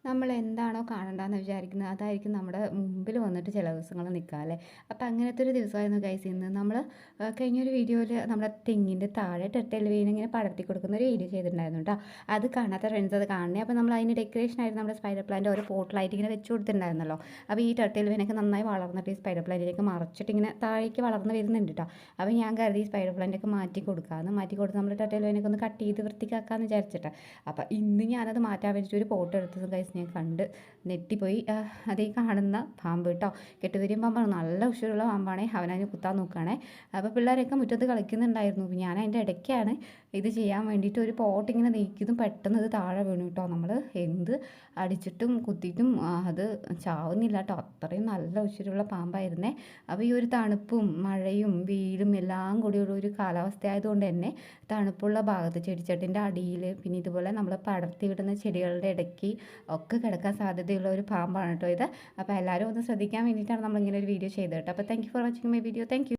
നമ്മൾ എന്താണോ കാണണ്ടെന്ന് വിചാരിക്കുന്നത് അതായിരിക്കും നമ്മുടെ മുമ്പിൽ വന്നിട്ട് ചില ദിവസങ്ങൾ നിൽക്കുക അല്ലേ. അപ്പോൾ അങ്ങനത്തെ ഒരു ദിവസമായിരുന്നു ഗൈസ് ഇന്ന്. നമ്മൾ കഴിഞ്ഞൊരു വീഡിയോയിൽ നമ്മുടെ തെങ്ങിൻ്റെ താഴെ ടെർട്ടിൽ വീണ് ഇങ്ങനെ പടർത്തി കൊടുക്കുന്ന ഒരു വീഡിയോ ചെയ്തിട്ടുണ്ടായിരുന്നു കേട്ടോ. അത് കാണാത്ത ഫ്രണ്ട്സ് അത് കാണണേ. അപ്പോൾ നമ്മൾ അതിന് ഡെക്കറേഷനായിരുന്നു നമ്മുടെ സ്പൈഡർ പ്ലാന്റ് ഓരോ പോട്ടിലായിട്ട് ഇങ്ങനെ വെച്ച് കൊടുത്തിട്ടുണ്ടായിരുന്നല്ലോ. അപ്പോൾ ഈ ടെർട്ടിൽ വീനൊക്കെ നന്നായി വളർന്നിട്ട് ഈ സ്പൈഡർ പ്ലാന്റിലേക്ക് മറച്ചിട്ട് ഇങ്ങനെ താഴേക്ക് വളർന്ന് വരുന്നുണ്ട് കേട്ടോ. അപ്പോൾ ഞാൻ കരുതി ഈ സ്പൈഡർ പ്ലാന്റൊക്കെ മാറ്റി കൊടുക്കാമെന്ന്, മാറ്റി കൊടുത്ത് നമ്മുടെ ടെർട്ടിൽ വീനൊക്കെ ഒന്ന് കട്ട് ചെയ്ത് വൃത്തിക്കാക്കാമെന്ന് വിചാരിച്ചിട്ട്. അപ്പോൾ ഇന്ന് ഞാനത് മാറ്റാൻ വേണ്ടിയിട്ട് ഒരു പോട്ട് എടുത്തത് ഗൈസ് ഞാൻ കണ്ട് നെട്ടിപ്പോയി. അതീ കാണുന്ന പാമ്പ് കേട്ടോ, കെട്ടുവരിയും പാമ്പാണ്, നല്ല ഉഷരുള്ള പാമ്പാണേ. അവനതിന് കുത്താൻ നോക്കുകയാണേ. അപ്പോൾ പിള്ളേരൊക്കെ മുറ്റത്ത് കളിക്കുന്നുണ്ടായിരുന്നു. ഞാൻ അതിൻ്റെ ഇടയ്ക്കാണ് ഇത് ചെയ്യാൻ വേണ്ടിയിട്ട് ഒരു പോട്ട് ഇങ്ങനെ നീക്കിയതും പെട്ടെന്ന് ഇത് താഴെ വീണു കേട്ടോ. നമ്മൾ എന്ത് അടിച്ചിട്ടും കുത്തിയിട്ടും അത് ചാവുന്നില്ല കേട്ടോ, അത്രയും നല്ല ഉഷരുള്ള പാമ്പായിരുന്നേ. അപ്പോൾ ഈ ഒരു തണുപ്പും മഴയും വെയിലും എല്ലാം കൂടിയുള്ള ഒരു കാലാവസ്ഥ ആയതുകൊണ്ട് തന്നെ തണുപ്പുള്ള ഭാഗത്ത് ചെടിച്ചട്ടിൻ്റെ അടിയിൽ പിന്നെ ഇതുപോലെ നമ്മൾ പടർത്തി വിടുന്ന ചെടികളുടെ ഇടയ്ക്ക് ഒക്കെ കിടക്കാൻ സാധ്യതയുള്ള ഒരു പാമ്പാണ് കേട്ടോ ഇത്. അപ്പോൾ എല്ലാവരും ഒന്ന് ശ്രദ്ധിക്കാൻ വേണ്ടിയിട്ടാണ് നമ്മളിങ്ങനെ ഒരു വീഡിയോ ചെയ്തത് കേട്ടോ. അപ്പോൾ thank you for watching my video. Thank you.